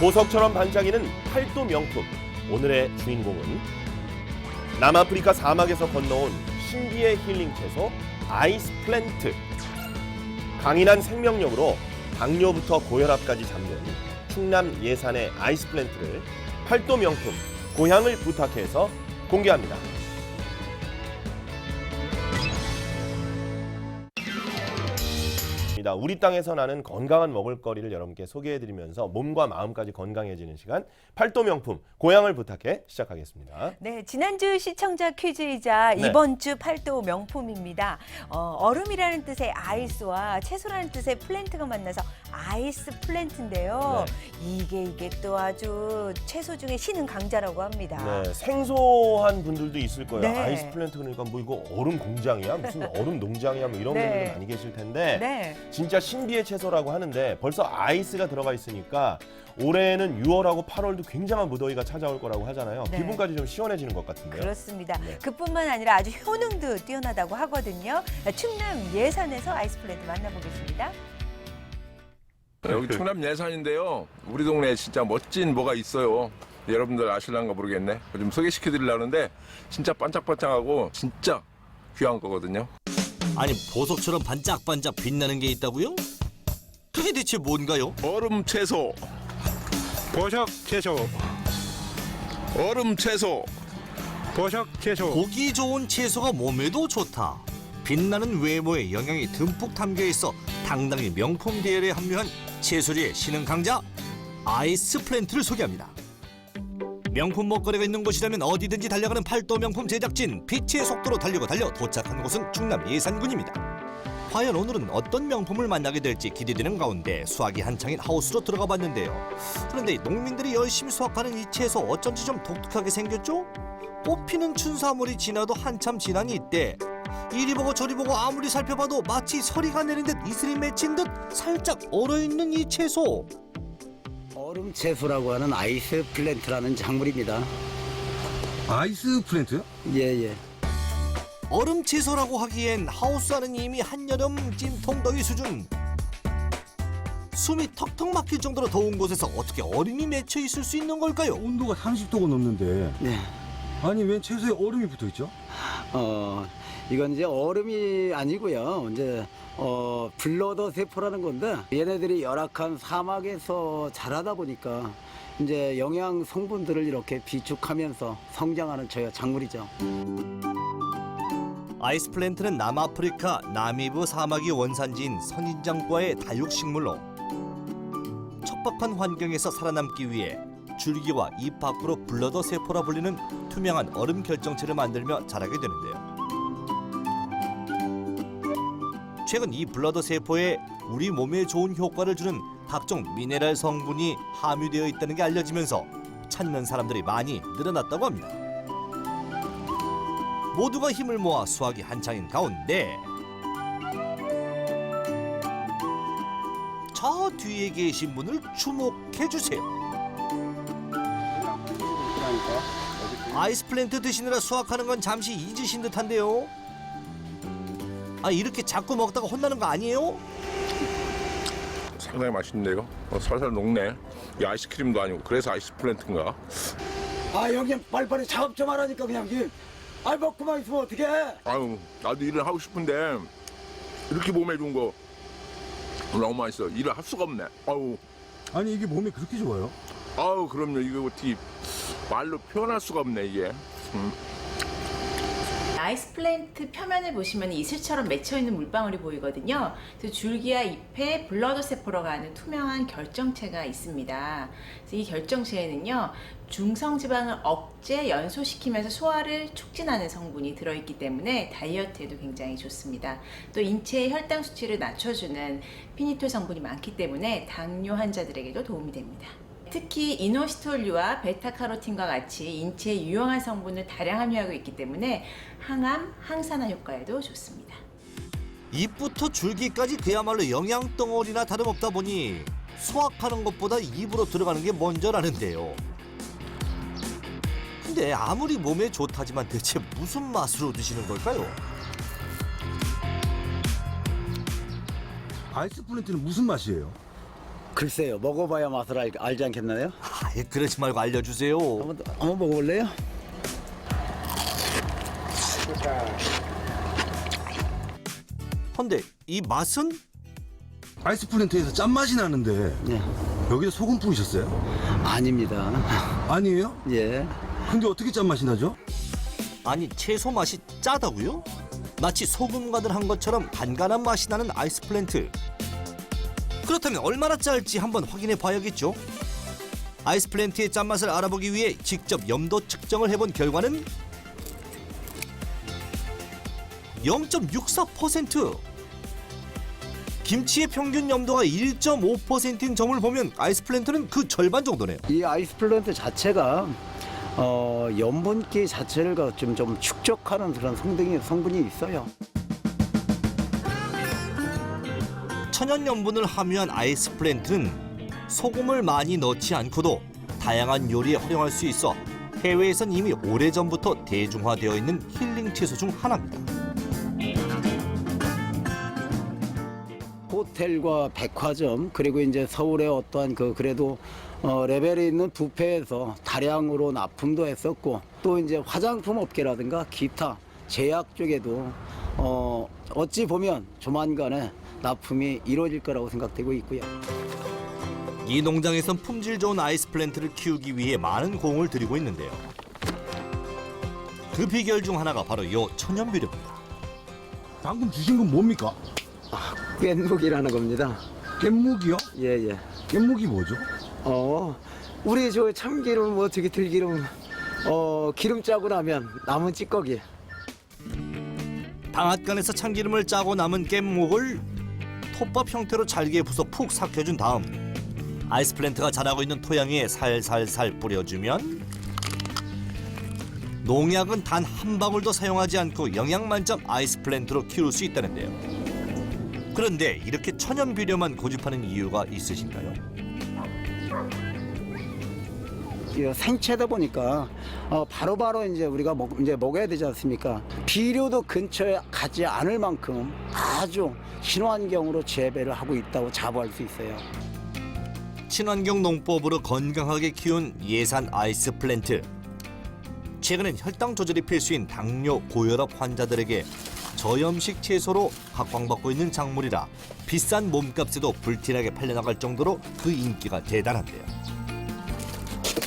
보석처럼 반짝이는 팔도 명품. 오늘의 주인공은 남아프리카 사막에서 건너온 신비의 힐링 채소 아이스 플랜트. 강인한 생명력으로 당뇨부터 고혈압까지 잡는 충남 예산의 아이스 플랜트를 팔도 명품 고향을 부탁해서 공개합니다. 우리 땅에서 나는 건강한 먹을거리를 여러분께 소개해드리면서 몸과 마음까지 건강해지는 시간, 팔도 명품 고향을 부탁해 시작하겠습니다. 네, 지난주 시청자 퀴즈이자 네. 이번 주 팔도 명품입니다. 얼음이라는 뜻의 아이스와 채소라는 뜻의 플랜트가 만나서 아이스 플랜트인데요. 이게 또 아주 채소 중에 신은 강자라고 합니다. 네, 생소한 분들도 있을 거예요. 네. 아이스 플랜트 그러니까 뭐 이거 얼음 공장이야? 무슨 얼음 농장이야? 뭐 이런 네. 분들도 많이 계실 텐데 네. 진짜 신비의 채소라고 하는데 벌써 아이스가 들어가 있으니까 올해는 6월하고 8월도 굉장한 무더위가 찾아올 거라고 하잖아요. 네. 기분까지 좀 시원해지는 것 같은데요. 그렇습니다. 네. 그뿐만 아니라 아주 효능도 뛰어나다고 하거든요. 충남 예산에서 아이스 플랜트 만나보겠습니다. 여기 충남 예산인데요. 우리 동네에 진짜 멋진 뭐가 있어요. 여러분들 아실란가 모르겠네. 좀 소개시켜드리려는데 진짜 반짝반짝하고 진짜 귀한 거거든요. 아니 보석처럼 반짝반짝 빛나는 게 있다고요? 그게 대체 뭔가요? 얼음 채소, 보석 채소, 얼음 채소. 보석 채소. 보기 좋은 채소가 몸에도 좋다. 빛나는 외모에 영양이 듬뿍 담겨 있어 당당히 명품 대열에 합류한 채소류의 신흥 강자 아이스 플랜트를 소개합니다. 명품 먹거리가 있는 곳이라면 어디든지 달려가는 팔도 명품 제작진. 빛의 속도로 달리고 달려 도착한 곳은 충남 예산군입니다. 과연 오늘은 어떤 명품을 만나게 될지 기대되는 가운데 수확이 한창인 하우스로 들어가 봤는데요. 그런데 농민들이 열심히 수확하는 이 채소 어쩐지 좀 독특하게 생겼죠? 뽑히는 춘사물이 지나도 한참 지난이 있대. 이리 보고 저리 보고 아무리 살펴봐도 마치 서리가 내린 듯 이슬이 맺힌 듯 살짝 얼어있는 이 채소. 얼음 채소라고 하는 아이스 플랜트라는 작물입니다. 아이스 플랜트요? 예예. 얼음 채소라고 하기엔 하우스 안은 이미 한여름 찜통 더위 수준. 숨이 턱턱 막힐 정도로 더운 곳에서 어떻게 얼음이 맺혀 있을 수 있는 걸까요? 온도가 30도가 넘는데 네. 아니 웬 채소에 얼음이 붙어 있죠? 이건 이제 얼음이 아니고요. 이제 블러더 세포라는 건데 얘네들이 열악한 사막에서 자라다 보니까 이제 영양 성분들을 이렇게 비축하면서 성장하는 저희 작물이죠. 아이스 플랜트는 남아프리카 나미브 사막이 원산지인 선인장과의 다육식물로 척박한 환경에서 살아남기 위해 줄기와 잎 밖으로 블러더 세포라 불리는 투명한 얼음 결정체를 만들며 자라게 되는데요. 최근 이 블러더 세포에 우리 몸에 좋은 효과를 주는 각종 미네랄 성분이 함유되어 있다는 게 알려지면서 찾는 사람들이 많이 늘어났다고 합니다. 모두가 힘을 모아 수확이 한창인 가운데 저 뒤에 계신 분을 주목해주세요. 아이스 플랜트 드시느라 수확하는 건 잠시 잊으신 듯한데요. 아 이렇게 자꾸 먹다가 혼나는 거 아니에요? 상당히 맛있는데요. 살살 녹네. 이 아이스크림도 아니고 그래서 아이스 플랜트인가? 아 형님 빨리빨리 작업 좀 하라니까 그냥 먹고만 있으면 어떡해? 아유 나도 일을 하고 싶은데 이렇게 몸에 좋은 거 너무 맛있어. 일을 할 수가 없네. 아유. 아니 이게 몸에 그렇게 좋아요? 아우 그럼요. 이거 어떻게 말로 표현할 수가 없네 이게. 아이스 플랜트 표면을 보시면 이슬처럼 맺혀있는 물방울이 보이거든요. 그래서 줄기와 잎에 블러더 세포라고 하는 투명한 결정체가 있습니다. 그래서 이 결정체에는요, 중성지방을 억제 연소시키면서 소화를 촉진하는 성분이 들어있기 때문에 다이어트에도 굉장히 좋습니다. 또 인체의 혈당 수치를 낮춰주는 피니톨 성분이 많기 때문에 당뇨 환자들에게도 도움이 됩니다. 특히 이노시톨류와 베타카로틴과 같이 인체에 유용한 성분을 다량 함유하고 있기 때문에 항암, 항산화 효과에도 좋습니다. 잎부터 줄기까지 그야말로 영양 덩어리나 다름없다 보니 수확하는 것보다 입으로 들어가는 게 먼저라는데요. 근데 아무리 몸에 좋다지만 대체 무슨 맛으로 드시는 걸까요? 아이스 플랜트는 무슨 맛이에요? 글쎄요, 먹어봐야 맛을 알지 않겠나요? 아예 그러지 말고 알려주세요. 한번 먹어볼래요? 근데 이 맛은? 아이스 플랜트에서 짠맛이 나는데 예. 여기다 소금 뿌리셨어요? 아닙니다. 아니에요? 예. 근데 어떻게 짠맛이 나죠? 아니 채소 맛이 짜다고요? 마치 소금 간을 한 것처럼 간간한 맛이 나는 아이스 플랜트. 그렇다면 얼마나 짤지 한번 확인해 봐야겠죠. 아이스 플랜트의 짠맛을 알아보기 위해 직접 염도 측정을 해본 결과는 0.64%. 김치의 평균 염도가 1.5%인 점을 보면 아이스 플랜트는 그 절반 정도네요. 이 아이스 플랜트 자체가 염분기 자체를 좀 축적하는 그런 성분이 있어요. 천연 염분을 함유한 아이스 플랜트는 소금을 많이 넣지 않고도 다양한 요리에 활용할 수 있어 해외에선 이미 오래전부터 대중화되어 있는 힐링 채소 중 하나입니다. 호텔과 백화점 그리고 이제 서울의 어떠한 그래도 레벨이 있는 뷔페에서 다량으로 납품도 했었고 또 이제 화장품 업계라든가 기타 제약 쪽에도 어찌 보면 조만간에 납품이 이루어질 거라고 생각되고 있고요. 이 농장에선 품질 좋은 아이스 플랜트를 키우기 위해 많은 공을 들이고 있는데요. 그 비결 중 하나가 바로 이 천연 비료입니다. 방금 주신 건 뭡니까? 깻묵이라는 겁니다. 깻묵이요? 예예. 깻묵이 뭐죠? 우리 저 참기름 들기름 기름 짜고 나면 남은 찌꺼기. 방앗간에서 참기름을 짜고 남은 깻묵을 톱밥 형태로 잘게 부숴 푹 삭혀준 다음 아이스 플랜트가 자라고 있는 토양 위에 살살살 뿌려주면 농약은 단 한 방울도 사용하지 않고 영양 만점 아이스 플랜트로 키울 수 있다는데요. 그런데 이렇게 천연 비료만 고집하는 이유가 있으신가요? 생채다 보니까 바로바로 이제 우리가 먹어야 되지 않습니까? 비료도 근처에 가지 않을 만큼 아주 친환경으로 재배를 하고 있다고 자부할 수 있어요. 친환경 농법으로 건강하게 키운 예산 아이스 플랜트. 최근엔 혈당 조절이 필수인 당뇨, 고혈압 환자들에게 저염식 채소로 각광받고 있는 작물이라 비싼 몸값에도 불티나게 팔려나갈 정도로 그 인기가 대단한데요.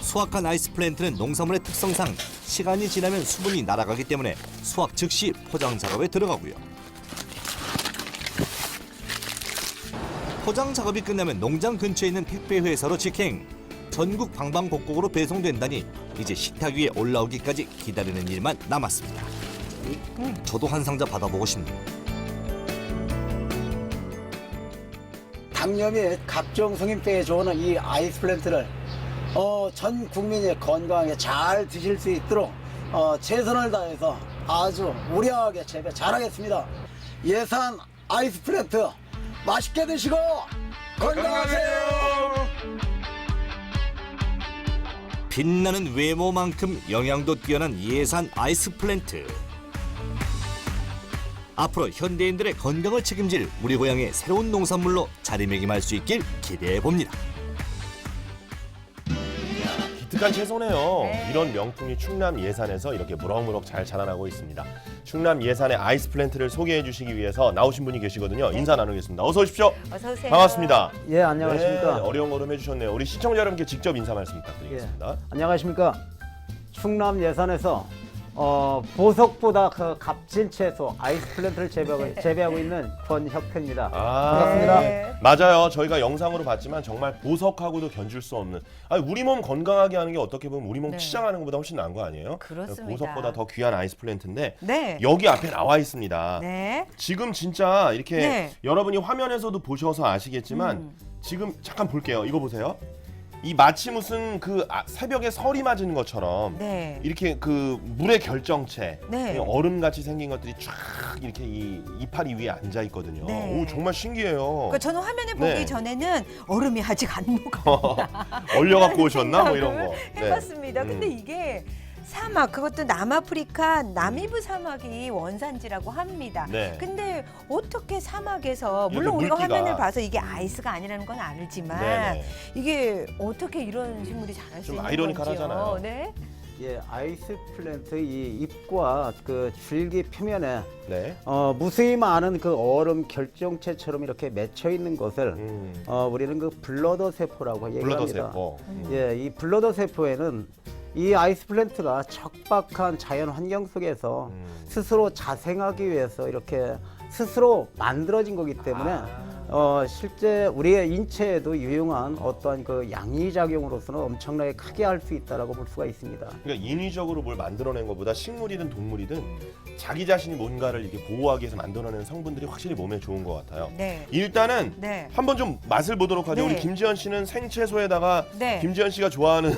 수확한 아이스 플랜트는 농산물의 특성상 시간이 지나면 수분이 날아가기 때문에 수확 즉시 포장 작업에 들어가고요. 포장 작업이 끝나면 농장 근처에 있는 택배 회사로 직행. 전국 방방곡곡으로 배송된다니 이제 식탁 위에 올라오기까지 기다리는 일만 남았습니다. 저도 한 상자 받아보고 싶네요. 당뇨 및 각종 성인병에 좋은 이 아이스 플랜트를 전 국민이 건강하게 잘 드실 수 있도록 최선을 다해서 아주 우량하게 재배 잘하겠습니다. 예산 아이스 플랜트 맛있게 드시고 건강하세요. 빛나는 외모만큼 영양도 뛰어난 예산 아이스 플랜트. 앞으로 현대인들의 건강을 책임질 우리 고향의 새로운 농산물로 자리매김할 수 있길 기대해 봅니다. 기특한 채소네요. 네. 이런 명품이 충남 예산에서 이렇게 무럭무럭 잘 자라나고 있습니다. 충남 예산의 아이스 플랜트를 소개해 주시기 위해서 나오신 분이 계시거든요. 인사 나누겠습니다. 어서 오십시오. 어서 오세요. 반갑습니다. 예, 안녕하십니까. 네, 어려운 걸음 해주셨네요. 우리 시청자 여러분께 직접 인사 말씀 부탁드리겠습니다. 안녕하십니까. 충남 예산에서 보석보다 그 값진 채소 아이스 플랜트를 재배하고 있는 권혁태입니다. 반갑습니다. 네. 맞아요. 저희가 영상으로 봤지만 정말 보석하고도 견줄 수 없는. 아니, 우리 몸 건강하게 하는 게 어떻게 보면 우리 몸 네. 치장하는 것보다 훨씬 나은 거 아니에요? 그렇습니다. 보석보다 더 귀한 아이스 플랜트인데 네. 여기 앞에 나와 있습니다. 네. 지금 진짜 이렇게 네. 여러분이 화면에서도 보셔서 아시겠지만 지금 잠깐 볼게요. 이거 보세요. 이 마치 무슨 그 새벽에 설이 맞은 것처럼 네. 이렇게 그 물의 결정체, 네. 얼음같이 생긴 것들이 쫙 이렇게 이 이파리 위에 앉아 있거든요. 네. 오, 정말 신기해요. 그러니까 저는 화면에 보기 네. 전에는 얼음이 아직 안 녹아. 얼려 갖고 오셨나 뭐 이런 거. 해봤습니다. 근데 이게 사막, 그것도 남아프리카 나미브 사막이 원산지라고 합니다. 네. 근데 어떻게 사막에서 이렇게 물론 우리가 물기가. 화면을 봐서 이게 아이스가 아니라는 건 알지만 네네. 이게 어떻게 이런 식물이 자랄 수 좀 있는 아이러니컬하잖아요. 건지요. 네. 예, 아이스 플랜트 이 잎과 그 줄기 표면에 네. 무수히 많은 그 얼음 결정체처럼 이렇게 맺혀 있는 것을 우리는 그 블러더 세포라고 블러더 얘기합니다. 세포. 예, 이 블러더 세포에는 이 아이스 플랜트가 척박한 자연 환경 속에서 스스로 자생하기 위해서 이렇게 스스로 만들어진 거기 때문에 실제 우리의 인체에도 유용한 어떠한 그 양리작용으로서는 엄청나게 크게 할 수 있다라고 볼 수가 있습니다. 그러니까 인위적으로 뭘 만들어낸 것보다 식물이든 동물이든 자기 자신이 뭔가를 이렇게 보호하기 위해서 만들어낸 성분들이 확실히 몸에 좋은 것 같아요. 네. 일단은 네. 한번 좀 맛을 보도록 하죠. 네. 우리 김지연 씨는 생채소에다가 네. 김지연 씨가 좋아하는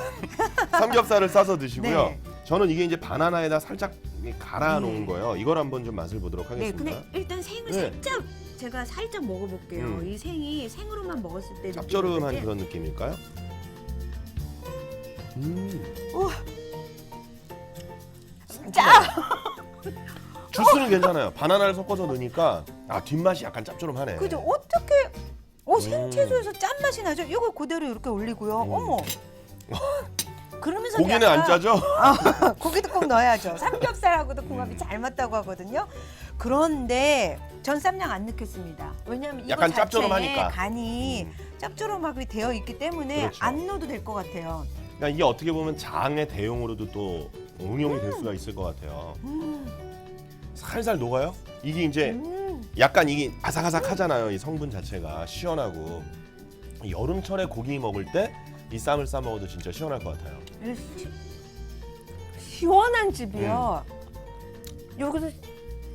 삼겹살을 싸서 드시고요. 네. 저는 이게 이제 바나나에다 살짝 갈아 놓은 거예요. 이걸 한번 좀 맛을 보도록 네, 하겠습니다. 근데 일단 생을 네. 살짝 제가 살짝 먹어볼게요. 이 생이 생으로만 먹었을 때 짭조름한 느끼는 그런 느낌일까요? 주스는 괜찮아요. 바나나를 섞어서 넣으니까 뒷맛이 약간 짭조름하네. 그죠? 어떻게 생채소에서 짠맛이 나죠? 이거 그대로 이렇게 올리고요. 어머. 그러면서 고기는 약간- 안 짜죠? 고기도 꼭 넣어야죠. 삼겹살하고도 궁합이 잘 맞다고 하거든요. 그런데 전 쌈장 안 넣겠습니다. 왜냐하면 이거 약간 자체에 짭조름하니까. 간이 짭조름하게 되어 있기 때문에 그렇죠. 안 넣어도 될 것 같아요. 그러니까 이게 어떻게 보면 장의 대용으로도 또 응용이 될 수가 있을 것 같아요. 살살 녹아요? 이게 이제 약간 이게 아삭아삭하잖아요. 이 성분 자체가 시원하고 여름철에 고기 먹을 때 이 쌈을 싸 먹어도 진짜 시원할 것 같아요. 시원한 집이요. 여기서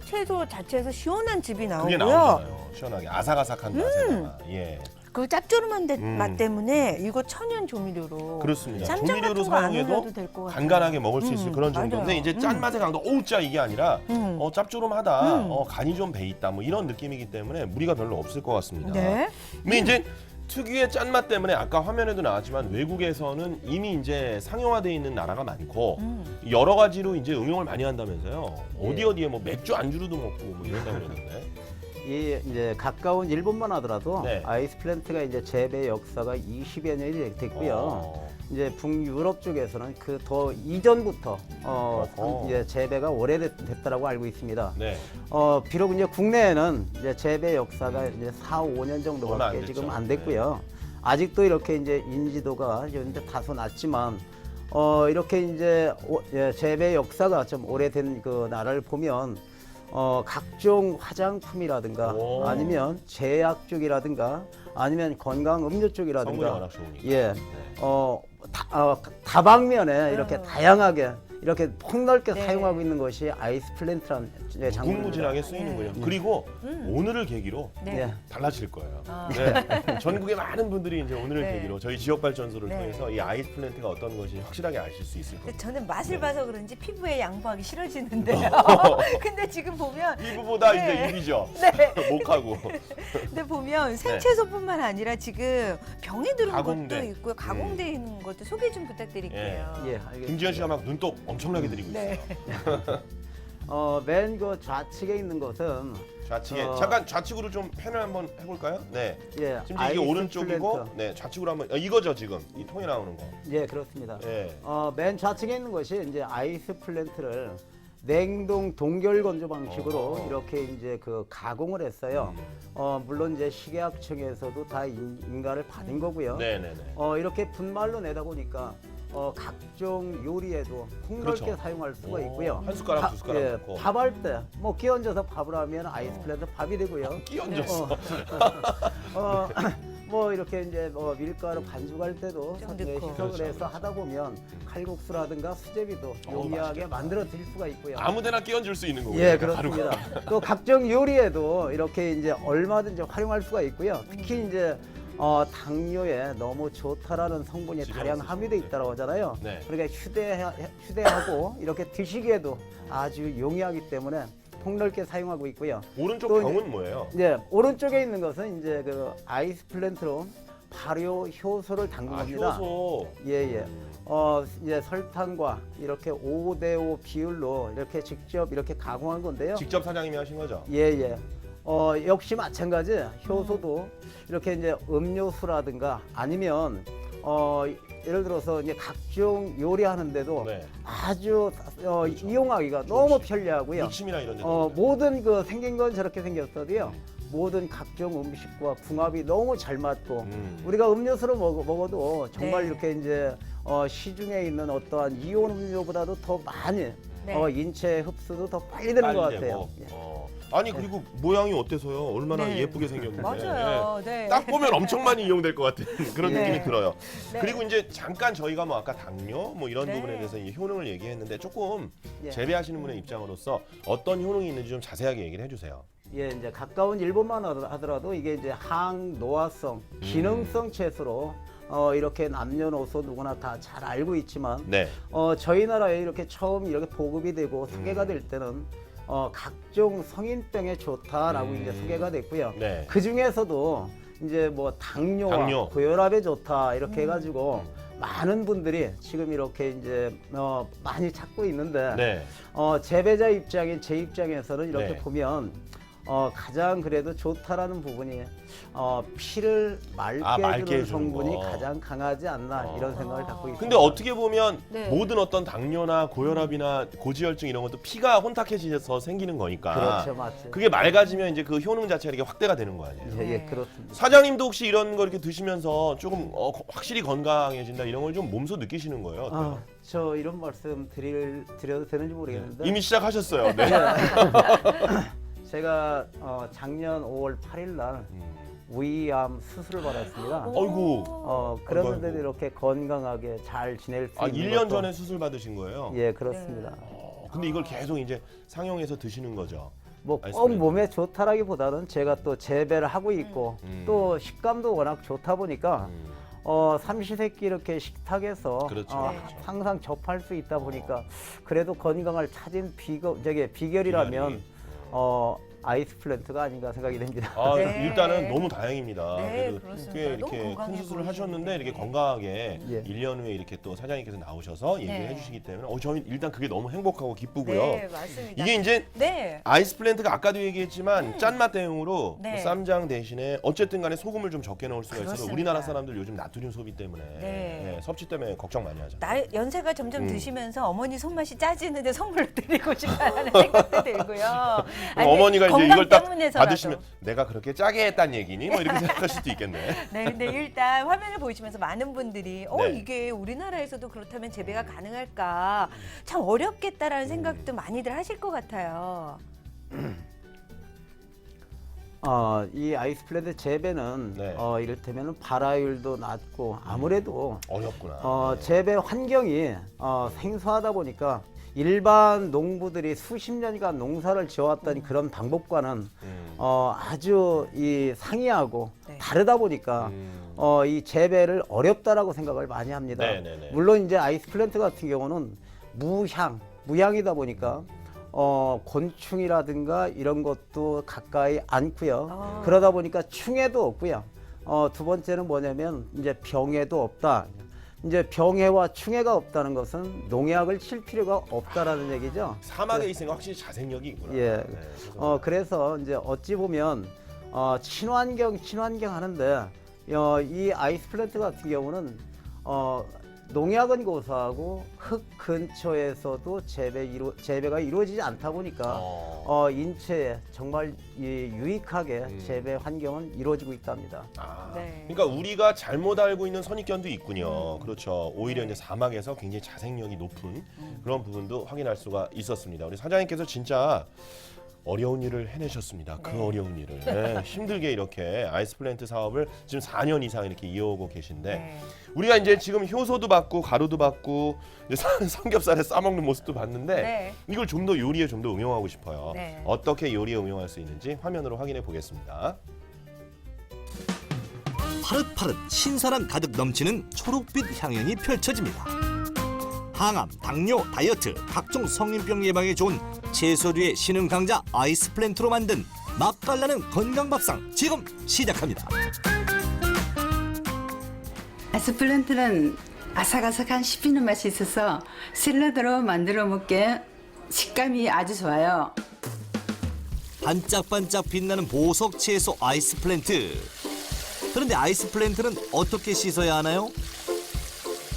채소 자체에서 시원한 집이 그게 나오고요. 나오잖아요. 시원하게 아삭아삭한 맛에다가. 예, 그 짭조름한 음. 맛 때문에 이거 천연 조미료로 그렇습니다. 쌈장 조미료로 같은 거 안 사용해도 올려도 될 것 같아요. 간간하게 먹을 수 있을 그런 정도. 맞아요. 근데 이제 짠맛의 강도 오우 짜 이게 아니라 짭조름하다. 음. 간이 좀 배 있다. 뭐 이런 느낌이기 때문에 무리가 별로 없을 것 같습니다. 네. 근데 이제 특유의 짠맛 때문에 아까 화면에도 나왔지만 외국에서는 이미 이제 상용화되어 있는 나라가 많고 여러 가지로 이제 응용을 많이 한다면서요. 예. 어디에 뭐 맥주 안주로도 먹고 뭐 이런다 그러던데. 이 이제 가까운 일본만 하더라도 네. 아이스 플랜트가 이제 재배 역사가 20여 년이 됐고요. 이제 북유럽 쪽에서는 그 더 이전부터 어허. 이제 재배가 오래됐다라고 알고 있습니다. 네. 비록 이제 국내에는 이제 재배 역사가 이제 4, 5년 얼마 안 정도밖에 됐죠. 지금 안 됐고요. 아직도 이렇게 이제 인지도가 이제 다소 낮지만 이렇게 이제 재배 역사가 좀 오래된 그 나라를 보면 각종 화장품이라다든가 오. 아니면 제약 쪽이라든가 아니면 건강 음료 성분이 쪽이라든가 워낙 좋으니까. 예, 네. 다방면에 이렇게 다양하게 이렇게 폭넓게 네. 사용하고 있는 것이 아이스 플랜트라는 장르입니다. 무궁무진하게 쓰이는군요. 그리고 오늘을 계기로 네. 예. 달라질 거예요. 아. 네. 전국의 많은 분들이 이제 오늘을 네. 계기로 저희 지역 발전소를 네. 통해서 이 아이스 플랜트가 어떤 것이 확실하게 아실 수 있을 근데 겁니다. 저는 맛을 네. 봐서 그런지 피부에 양보하기 싫어지는데요. 근데 지금 보면 이부보다 네. 이제 입이죠. 네. 목하고. 근데 보면 생채소뿐만 아니라 지금 병에 들은 가공돼. 것도 있고요. 가공돼 있는 것도 소개 좀 부탁드릴게요. 예, 알겠습니다. 김지현 씨가 막 눈독 엄청나게 들이고 네. 있어요. 맨 그 좌측에 있는 것은 좌측에 어. 잠깐 좌측으로 좀 펜을 한번 해볼까요? 네. 예, 지금 이게 아이스 오른쪽이고, 플랜트. 네 좌측으로 한번 이거죠 지금 이 통에 나오는 거. 예, 그렇습니다. 예. 맨 좌측에 있는 것이 이제 아이스 플랜트를 냉동 동결 건조 방식으로 어허. 이렇게 이제 그 가공을 했어요. 물론 이제 식약청에서도 다 인가를 받은 거고요. 네네네. 이렇게 분말로 내다 보니까 각종 요리에도 폭넓게 그렇죠. 사용할 수가 오, 있고요. 한 숟가락 두 숟가락 예, 넣고. 밥할 때 뭐 끼얹어서 밥을 하면 아이스 플랜트 밥이 되고요. 끼얹었어. 뭐 이렇게 이제 뭐 밀가루 반죽할 때도 좀 이제 넣고. 희석을 그렇죠, 해서 그렇죠. 하다 보면 칼국수라든가 수제비도 용이하게 맛있겠다. 만들어 드릴 수가 있고요. 아무데나 끼얹을 수 있는 거군요. 예, 가루가. 그렇습니다. 또 각종 요리에도 이렇게 이제 얼마든지 활용할 수가 있고요. 특히 이제 당뇨에 너무 좋다라는 성분이 집에 다량 없을 함유돼 텐데. 있다고 하잖아요. 네. 그러니까 휴대하고 이렇게 드시기에도 아주 용이하기 때문에 폭넓게 사용하고 있고요. 오른쪽 또 병은 뭐예요? 이제 오른쪽에 있는 것은 이제 그 아이스 플랜트로 발효 효소를 담근 겁니다. 효소. 예예. 이제 설탕과 이렇게 5대5 비율로 이렇게 직접 이렇게 가공한 건데요. 직접 사장님이 하신 거죠? 예예. 역시 마찬가지 효소도 이렇게 이제 음료수라든가 아니면 예를 들어서 이제 각종 요리하는데도 네. 아주 이용하기가 너무 편리하고요. 무침이나 이런 데. 모든 그 생긴 건 저렇게 생겼어도요. 모든 각종 음식과 궁합이 너무 잘 맞고 우리가 음료수로 먹어도 정말 네. 이렇게 이제 시중에 있는 어떠한 이온 음료보다도 더 많이 네. 인체 흡수도 더 빨리 되는 것 같아요. 예. 아니 그리고 모양이 어때서요? 얼마나 네. 예쁘게 생겼는데. 맞아요. 네. 딱 보면 엄청 많이 이용될 것 같은 그런 네. 느낌이 들어요. 네. 그리고 이제 잠깐 저희가 뭐 아까 당뇨 뭐 이런 네. 부분에 대해서 이제 효능을 얘기했는데 조금 예. 재배하시는 분의 입장으로서 어떤 효능이 있는지 좀 자세하게 얘기를 해주세요. 예, 이제 가까운 일본만 하더라도 이게 이제 항노화성, 기능성 채소로 이렇게 남녀노소 누구나 다 잘 알고 있지만 네. 저희 나라에 이렇게 처음 이렇게 보급이 되고 소개가 될 때는 각종 성인병에 좋다라고 이제 소개가 됐고요. 네. 그 중에서도 이제 뭐 당뇨와 당뇨. 고혈압에 좋다 이렇게 해가지고 많은 분들이 지금 이렇게 이제 많이 찾고 있는데 네. 재배자 입장인 제 입장에서는 이렇게 네. 보면 가장 그래도 좋다라는 부분이 피를 맑게 맑게 해주는 해주는 성분이 거. 가장 강하지 않나 이런 생각을 갖고 있습니다. 근데 어떻게 보면 네. 모든 어떤 당뇨나 고혈압이나 고지혈증 이런 것도 피가 혼탁해지셔서 생기는 거니까. 그렇죠, 맞죠. 그게 맑아지면 이제 그 효능 자체가 이렇게 확대가 되는 거 아니에요? 예, 예, 네. 그렇습니다. 사장님도 혹시 이런 거 이렇게 드시면서 조금 확실히 건강해진다 이런 걸 좀 몸소 느끼시는 거예요? 어때요? 저 이런 말씀 드려도 되는지 모르겠는데 이미 시작하셨어요. 네. 제가 작년 5월 8일 날 위암 수술을 받았습니다. 어이구. 그런데도 아이고. 이렇게 건강하게 잘 지낼 수 아, 있는 1년 것도- 전에 수술 받으신 거예요? 예, 그렇습니다. 근데 이걸 계속 이제 상용해서 드시는 거죠? 뭐 꼭 아이스크림. 몸에 좋다라기보다는 제가 또 재배를 하고 있고 또 식감도 워낙 좋다 보니까 삼시세끼 이렇게 식탁에서 그렇죠. 그렇죠. 항상 접할 수 있다 보니까 그래도 건강을 찾은 비결이라면 아이스 플랜트가 아닌가 생각이 됩니다. 아, 네. 일단은 너무 다행입니다. 네, 그래도 그렇습니다. 꽤 너무 이렇게 큰 건강해 수술을 보이시는데. 하셨는데 이렇게 건강하게 예. 1년 후에 이렇게 또 사장님께서 나오셔서 얘기를 네. 해주시기 때문에 저희 일단 그게 너무 행복하고 기쁘고요. 네, 맞습니다. 이게 이제 네. 아이스 플랜트가 아까도 얘기했지만 짠맛 대용으로 네. 뭐 쌈장 대신에 어쨌든 간에 소금을 좀 적게 넣을 수가 있어서 그렇습니다. 우리나라 사람들 요즘 나트륨 소비 때문에 네. 섭취 때문에 걱정 많이 하잖아요. 연세가 점점 음. 드시면서 어머니 손맛이 짜지는데 선물로 드리고 싶다는 생각도 들고요. 아니, 어머니가 이제 건강 이걸 딱 때문에서라도. 받으시면 내가 그렇게 짜게 했단 얘기니? 뭐 이렇게 생각할 수도 있겠네. 네, 근데 일단 화면을 보시면서 많은 분들이 네. 이게 우리나라에서도 그렇다면 재배가 가능할까 참 어렵겠다라는 생각도 많이들 하실 것 같아요. 이 아이스 플랜트 재배는 네. 이를테면 발화율도 낮고 아무래도 어렵구나. 네. 재배 환경이 생소하다 보니까 일반 농부들이 수십 년간 농사를 지어왔던 그런 방법과는 아주 상이하고 네. 다르다 보니까 이 재배를 어렵다라고 생각을 많이 합니다. 네네네. 물론 이제 아이스 플랜트 같은 경우는 무향이다 보니까 곤충이라든가 이런 것도 가까이 않고요. 그러다 보니까 충해도 없고요. 두 번째는 뭐냐면 이제 병해도 없다. 이제 병해와 충해가 없다는 것은 농약을 칠 필요가 없다라는 얘기죠. 사막에 있으니까 확실히 자생력이 있구나. 예. 네, 그래서 이제 어찌 보면 친환경 하는데 이 아이스 플랜트 같은 경우는 농약은 고사하고 흙 근처에서도 재배가 이루어지지 않다 보니까 인체에 정말 유익하게 재배 환경은 이루어지고 있답니다. 네. 그러니까 우리가 잘못 알고 있는 선입견도 있군요. 그렇죠. 오히려 이제 사막에서 굉장히 자생력이 높은 그런 부분도 확인할 수가 있었습니다. 우리 사장님께서 진짜 어려운 일을 해내셨습니다. 그 네. 어려운 일을 힘들게 이렇게 아이스 플랜트 사업을 지금 4년 이상 이렇게 이어오고 계신데 네. 우리가 이제 지금 효소도 받고 가루도 받고 이제 삼겹살에 싸먹는 모습도 봤는데 네. 이걸 좀 더 요리에 좀 더 응용하고 싶어요. 네. 어떻게 요리에 응용할 수 있는지 화면으로 확인해 보겠습니다. 파릇파릇 신선함 가득 넘치는 초록빛 향연이 펼쳐집니다. 항암, 당뇨, 다이어트, 각종 성인병 예방에 좋은 채소류의 신흥 강자 아이스 플랜트로 만든 맛깔나는 건강밥상 지금 시작합니다. 아이스플랜트는 아삭아삭한 씹히는 맛이 있어서 샐러드로 만들어 먹기에 식감이 아주 좋아요. 반짝반짝 빛나는 보석 채소 아이스 플랜트. 그런데 아이스 플랜트는 어떻게 씻어야 하나요?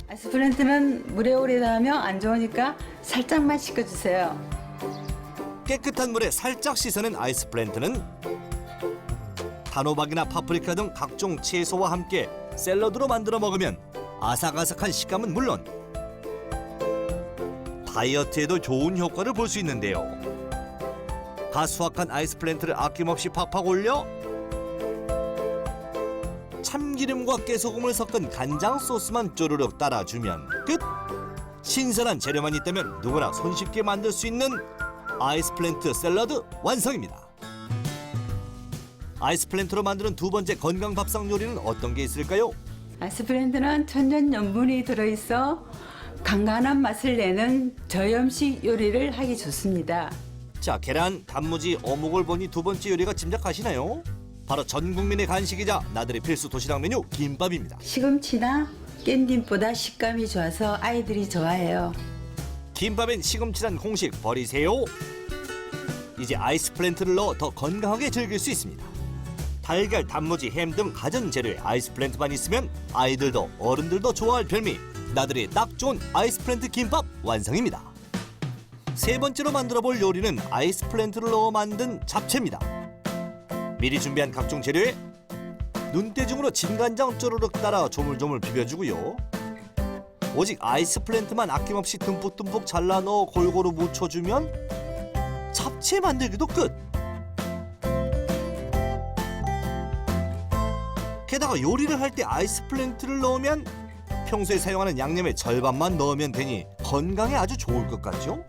아이스플랜트는 물에 오래 닿으면 안 좋으니까 살짝만 씻어주세요. 깨끗한 물에 살짝 씻어낸 아이스 플랜트는 단호박이나 파프리카 등 각종 채소와 함께 샐러드로 만들어 먹으면 아삭아삭한 식감은 물론 다이어트에도 좋은 효과를 볼 수 있는데요. 가수확한 아이스 플랜트를 아낌없이 팍팍 올려 참기름과 깨소금을 섞은 간장 소스만 쪼르륵 따라주면 끝! 신선한 재료만 있다면 누구나 손쉽게 만들 수 있는 아이스 플랜트 샐러드 완성입니다. 아이스 플랜트로 만드는 두 번째 건강 밥상 요리는 어떤 게 있을까요? 아이스플랜트는 천연염분이 들어있어 간간한 맛을 내는 저염식 요리를 하기 좋습니다. 자, 계란, 단무지, 어묵을 보니 두 번째 요리가 짐작하시나요? 바로 전 국민의 간식이자 나들이 필수 도시락 메뉴 김밥입니다. 시금치나 깻잎보다 식감이 좋아서 아이들이 좋아해요. 김밥엔 시금치란 공식 버리세요. 이제 아이스 플랜트를 넣어 더 건강하게 즐길 수 있습니다. 달걀, 단무지, 햄 등 가전 재료에 아이스 플랜트만 있으면 아이들도 어른들도 좋아할 별미 나들이에 딱 좋은 아이스 플랜트 김밥 완성입니다. 세 번째로 만들어 볼 요리는 아이스 플랜트를 넣어 만든 잡채입니다. 미리 준비한 각종 재료에 눈대중으로 진간장 쪼르륵 따라 조물조물 비벼주고요. 오직 아이스 플랜트만 아낌없이 듬뿍듬뿍 잘라 넣어 골고루 묻혀주면 잡채 만들기도 끝! 게다가 요리를 할 때 아이스 플랜트를 넣으면 평소에 사용하는 양념의 절반만 넣으면 되니 건강에 아주 좋을 것 같죠?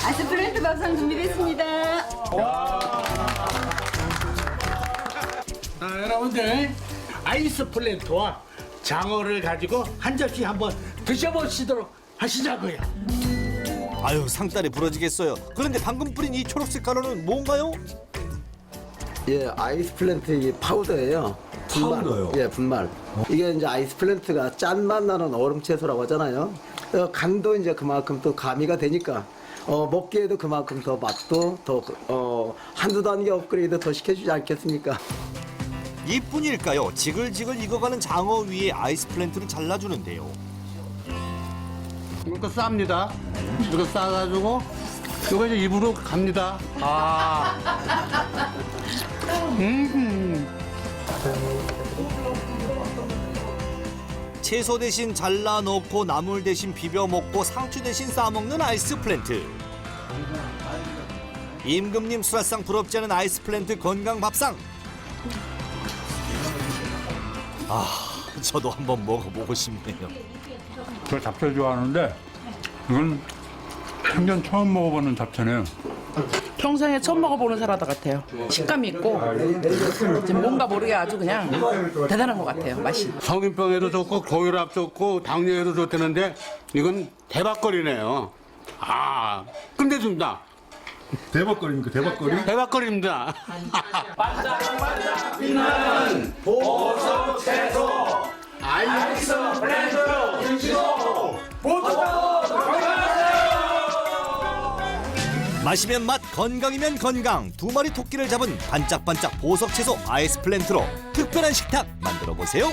아이스플랜트 밥상 준비됐습니다. 여러분들 아이스 플랜트와 장어를 가지고 한 접시 한번 드셔보시도록 하시자고요. 아유, 상다리 부러지겠어요. 그런데 방금 뿌린 이 초록색 가루는 뭔가요? 예, 아이스 플랜트 이 파우더예요. 파우더요? 예, 분말. 이게 이제 아이스 플랜트가 짠맛 나는 얼음 채소라고 하잖아요. 간도 이제 그만큼 또 가미가 되니까 먹기에도 그만큼 더 맛도 더 한두 단계 업그레이드 더 시켜주지 않겠습니까? 이뿐일까요? 지글지글 익어가는 장어 위에 아이스 플랜트를 잘라주는데요. 이거 쌉니다. 이거 싸가지고 이거 이제 입으로 갑니다. 채소 대신 잘라 넣고 나물 대신 비벼 먹고 상추 대신 싸 먹는 아이스 플랜트. 임금님 수라상 부럽지 않은 아이스 플랜트 건강 밥상. 저도 한번 먹어보고 싶네요. 저 잡채 좋아하는데 이건 생전 처음 먹어보는 잡채네요. 평생에 처음 먹어보는 사라다 같아요. 식감이 있고 지금 뭔가 모르게 아주 그냥 대단한 것 같아요. 맛이. 성인병에도 좋고 고혈압 좋고 당뇨에도 좋다는데 이건 대박거리네요. 끝내줍니다. 대박거리입니까? 대박거리? 대박거리입니다. 반짝반짝 빛나는 보석 채소 아이스 플랜트 드시고 모두 건강하세요. 마시면 맛, 건강이면 건강. 두 마리 토끼를 잡은 반짝반짝 보석 채소 아이스 플랜트로 특별한 식탁 만들어 보세요.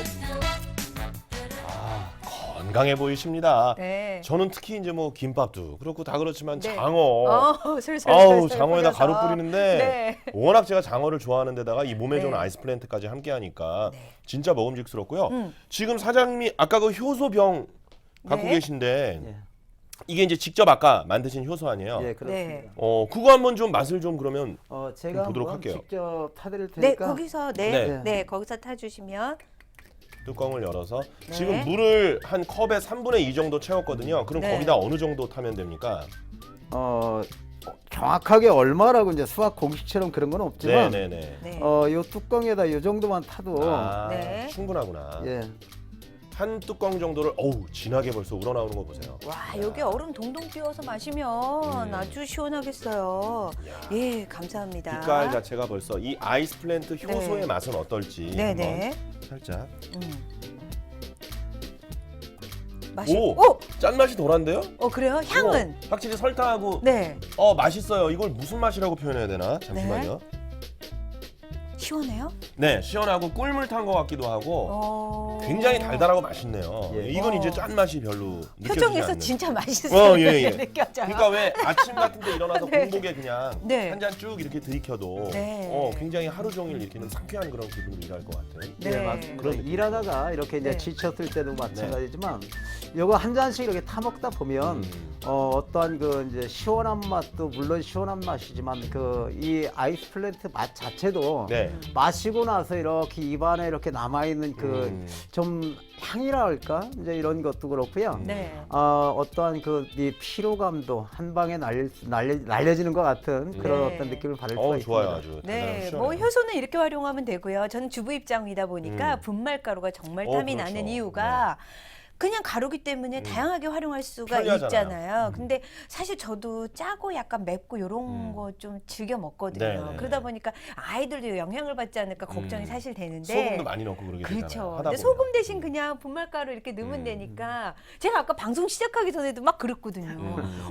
건강해 보이십니다. 네. 저는 특히 이제 뭐 김밥도 그렇고 다 그렇지만 네. 장어. 솔솔솔솔 장어에다 뿌려서. 가루 뿌리는데 네. 워낙 제가 장어를 좋아하는 데다가 이 몸에 좋은 네. 아이스 플랜트까지 함께 하니까 진짜 먹음직스럽고요. 지금 사장님이 아까 그 효소병 갖고 네. 계신데 예. 이게 이제 직접 아까 만드신 효소 아니에요? 예, 그렇습니다. 네. 그거 한번 좀 맛을 좀 그러면 제가 보도록 한번 할게요. 직접 타드릴 네, 테니까. 거기서 네. 네, 거기서 타주시면 뚜껑을 열어서 네. 지금 물을 한 컵에 3분의 2 정도 채웠거든요. 그럼 네. 거기다 어느 정도 타면 됩니까? 정확하게 얼마라고 이제 수학 공식처럼 그런 건 없지만 네네네. 네. 요 뚜껑에다 이 정도만 타도 네. 충분하구나. 예. 한 뚜껑 정도를 진하게 벌써 우러나오는 거 보세요. 와, 여기 얼음 동동 띄워서 마시면 아주 시원하겠어요. 예, 감사합니다. 빛깔 자체가 벌써 이 아이스 플랜트 효소의 네. 맛은 어떨지 네네. 한번 살짝. 맛이 오, 짠맛이 덜한데요? 그래요? 향은? 확실히 설탕하고 네. 맛있어요. 이걸 무슨 맛이라고 표현해야 되나? 잠시만요. 시원해요? 네, 시원하고 꿀물 탄 것 같기도 하고 굉장히 달달하고 맛있네요. 예. 이건 이제 짠맛이 별로 느껴지지 표정에서 않는. 진짜 맛있어요. 예. 느껴져요. 그러니까 왜 아침 같은 데 일어나서 네. 공복에 그냥 네. 한 잔 쭉 이렇게 들이켜도 네. 굉장히 하루 종일 이렇게는 상쾌한 그런 기분으로 일할 것 같아요. 네. 맞습니다. 그런 느낌. 일하다가 이렇게 이제 네. 지쳤을 때도 마찬가지지만 요거 한 잔씩 이렇게 타 먹다 보면 어떠한 그 이제 시원한 맛도 물론 시원한 맛이지만 그 이 아이스 플랜트 맛 자체도 네. 마시고 나서 이렇게 입안에 이렇게 남아 있는 그 좀 향이라 할까 이제 이런 것도 그렇고요. 네. 어떠한 그 이 피로감도 한 방에 날려지는 것 같은 그런 네. 어떤 느낌을 받을 수가 좋아요, 있습니다. 아주. 네, 대단한 뭐 시원해요. 효소는 이렇게 활용하면 되고요. 저는 주부 입장이다 보니까 분말가루가 정말 땀이 그렇죠. 나는 이유가 그냥 가루기 때문에 다양하게 활용할 수가 편리하잖아요. 있잖아요. 근데 사실 저도 짜고 약간 맵고 이런 거 좀 즐겨 먹거든요. 네네. 그러다 보니까 아이들도 영향을 받지 않을까 걱정이 사실 되는데. 소금도 많이 넣고 그러게 되잖아요. 그렇죠. 하다 근데 보면. 소금 대신 그냥 분말가루 이렇게 넣으면 되니까 제가 아까 방송 시작하기 전에도 막 그랬거든요.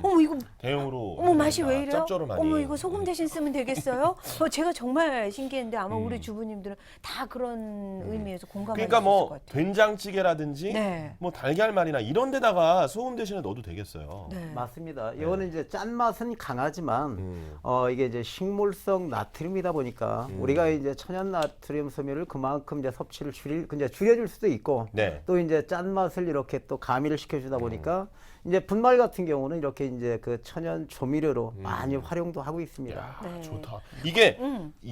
어머 이거 대용으로 어머 맛이 왜 이래요? 짭조름하니. 어머 이거 소금 대신 쓰면 되겠어요? 제가 정말 신기했는데 아마 우리 주부님들은 다 그런 의미에서 공감할 그러니까 수 있을 것 뭐 같아요. 된장찌개라든지 네. 뭐 달걀말이나 이런 데다가 소금 대신에 넣어도 되겠어요. 네. 맞습니다. 이거는 이제 짠맛은 강하지만 이게 이제 식물성 나트륨이다 보니까 우리가 이제 천연 나트륨 섬유를 그만큼 이제 섭취를 줄여줄 수도 있고 네. 또 이제 짠맛을 이렇게 또 가미를 시켜주다 보니까 이제 분말 같은 경우는 이렇게 이제 그 천연 조미료로 많이 활용도 하고 있습니다. 네. 좋다. 이게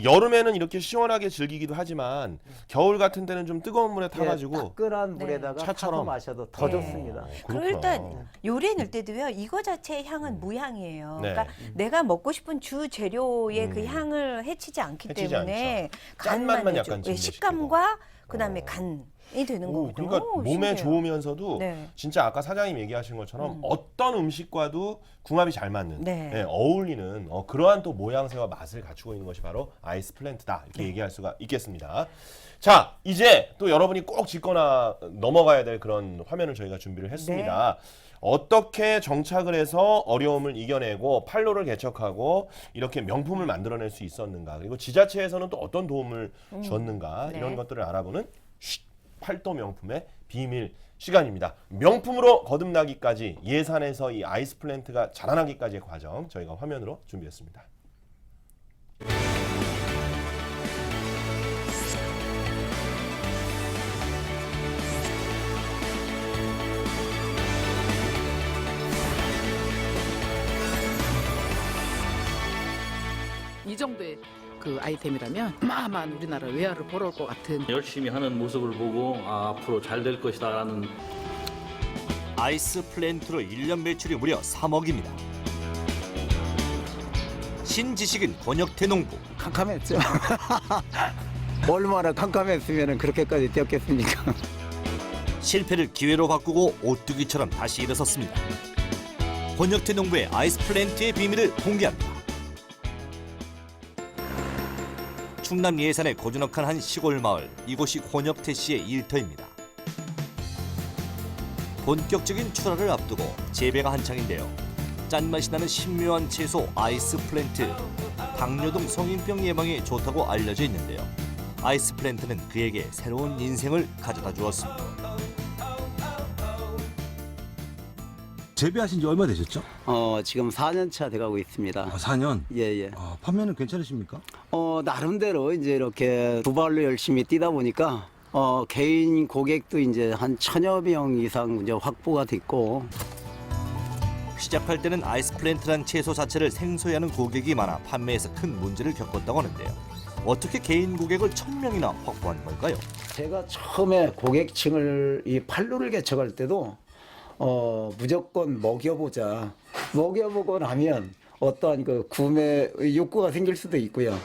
여름에는 이렇게 시원하게 즐기기도 하지만 겨울 같은 데는 좀 뜨거운 물에 타가지고 따끈한 네. 물에다가 차처럼. 타서 마셔도 더 네. 좋습니다. 그리고 그렇구나. 일단 요리에 넣을 때도요. 이거 자체의 향은 무향이에요. 네. 그러니까 내가 먹고 싶은 주 재료의 그 향을 해치지 않기 해치지 때문에 짠맛만 간만 약간 해줘. 예, 증대시키고. 식감과 그다음에 간이 되는 거거든요. 그러니까 오, 몸에 신기해요. 좋으면서도 네. 진짜 아까 사장님 얘기하신 것처럼 어떤 음식과도 궁합이 잘 맞는 네. 어울리는 그러한 또 모양새와 맛을 갖추고 있는 것이 바로 아이스 플랜트다 이렇게 얘기할 수가 있겠습니다. 자 이제 또 여러분이 꼭 짚거나 넘어가야 될 그런 화면을 저희가 준비를 했습니다. 어떻게 정착을 해서 어려움을 이겨내고 판로를 개척하고 이렇게 명품을 만들어낼 수 있었는가, 그리고 지자체에서는 또 어떤 도움을 줬는가, 네. 이런 것들을 알아보는 팔도 명품의 비밀 시간입니다. 명품으로 거듭나기까지, 예산에서 이 아이스 플랜트가 자라나기까지의 과정 저희가 화면으로 준비했습니다. 이 정도의 그 아이템이라면 어마어마한 우리나라 외화를 벌어올 것 같은 열심히 하는 모습을 보고 앞으로 잘 될 것이다라는 아이스 플랜트로 1년 매출이 무려 3억입니다. 신지식인 권혁태 농부. 캄캄했죠. 얼마나 캄캄했으면 그렇게까지 뛰었겠습니까? 실패를 기회로 바꾸고 오뚜기처럼 다시 일어섰습니다. 권혁태 농부의 아이스 플랜트의 비밀을 공개합니다. 충남 예산의 고즈넉한 한 시골 마을, 이곳이 권혁태 씨의 일터입니다. 본격적인 출하를 앞두고 재배가 한창인데요. 짠맛이 나는 신묘한 채소 아이스 플랜트, 당뇨 등 성인병 예방에 좋다고 알려져 있는데요. 아이스 플랜트는 그에게 새로운 인생을 가져다 주었습니다. 재배하신 지 얼마 되셨죠? 지금 4년 차 돼가고 있습니다. 4년. 예. 판매는 괜찮으십니까? 나름대로 이제 이렇게 두 발로 열심히 뛰다 보니까 개인 고객도 이제 한 1000여 명 이상 이제 확보가 됐고. 시작할 때는 아이스 플랜트란 채소 자체를 생소해하는 고객이 많아 판매에서 큰 문제를 겪었다고 하는데요. 어떻게 개인 고객을 1000명이나 확보한 걸까요? 제가 처음에 고객층을 이 판로를 개척할 때도 무조건 먹여보고 나면 어떠한 그 구매 욕구가 생길 수도 있고요.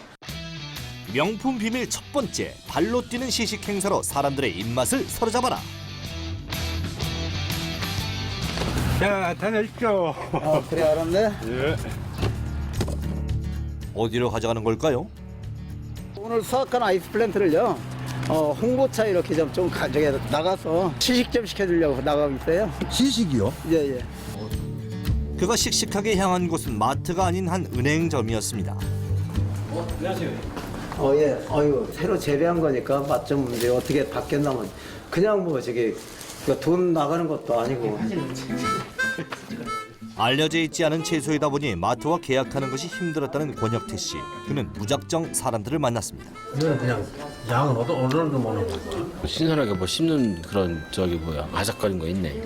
명품 비밀 첫 번째, 발로 뛰는 시식 행사로 사람들의 입맛을 사로잡아라. 자, 다녀오십시오. 그래 알았네. 예. 어디로 가져가는 걸까요? 오늘 수확한 아이스 플랜트를요 홍보차 이렇게 좀 저기 나가서 시식 좀 시켜주려고 나가고 있어요. 시식이요? 예, 예. 그가 씩씩하게 향한 곳은 마트가 아닌 한 은행점이었습니다. 예. 어유 새로 재배한 거니까 맛 좀 문제 어떻게 바뀌었나면 그냥 뭐 저기 돈 나가는 것도 아니고. 알려져 있지 않은 채소이다 보니 마트와 계약하는 것이 힘들었다는 권혁태 씨. 그는 무작정 사람들을 만났습니다. 이건 그냥 양은 어느 정도 먹는 거야? 신선하게 뭐 씹는 그런 아삭거리는 거 있네.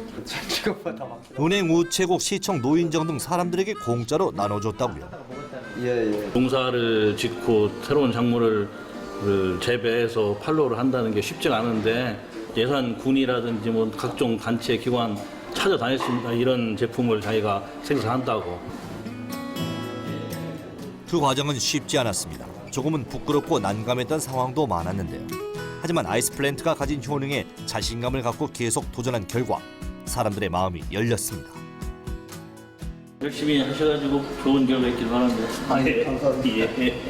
은행 우체국, 시청, 노인정 등 사람들에게 공짜로 나눠줬다고요. 예. 농사를 짓고 새로운 작물을 재배해서 판로를 한다는 게 쉽지가 않은데 예산군이라든지 뭐 각종 단체 기관 찾아다녔습니다. 이런 제품을 자기가 생산한다고. 그 과정은 쉽지 않았습니다. 조금은 부끄럽고 난감했던 상황도 많았는데요. 하지만 아이스플랜트가 가진 효능에 자신감을 갖고 계속 도전한 결과 사람들의 마음이 열렸습니다. 열심히 하셔가지고 좋은 결과 있길 바랍니다. 감사합니다. 예.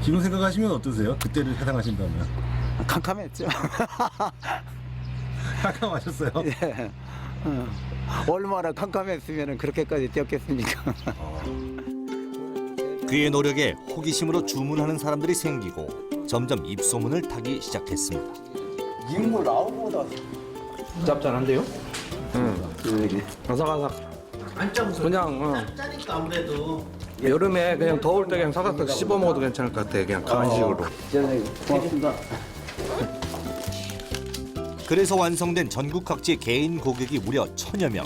지금 생각하시면 어떠세요? 그때를 해당하신다면. 캄캄했죠. 깜깜하셨어요? 예. 얼마나 캄캄했으면 그렇게까지 뛰었겠습니까? 그의 노력에 호기심으로 주문하는 사람들이 생기고 점점 입소문을 타기 시작했습니다. 인물 아웃보다 짭짤한데요? 여기. 아삭아삭. 그냥 아무래도 여름에 그냥 더울 때 그냥 사각사각 씹어 먹어도 괜찮을 것 같아. 그냥 간식으로. 고맙습니다. 그래서 완성된 전국 각지의 개인 고객이 무려 1000여 명.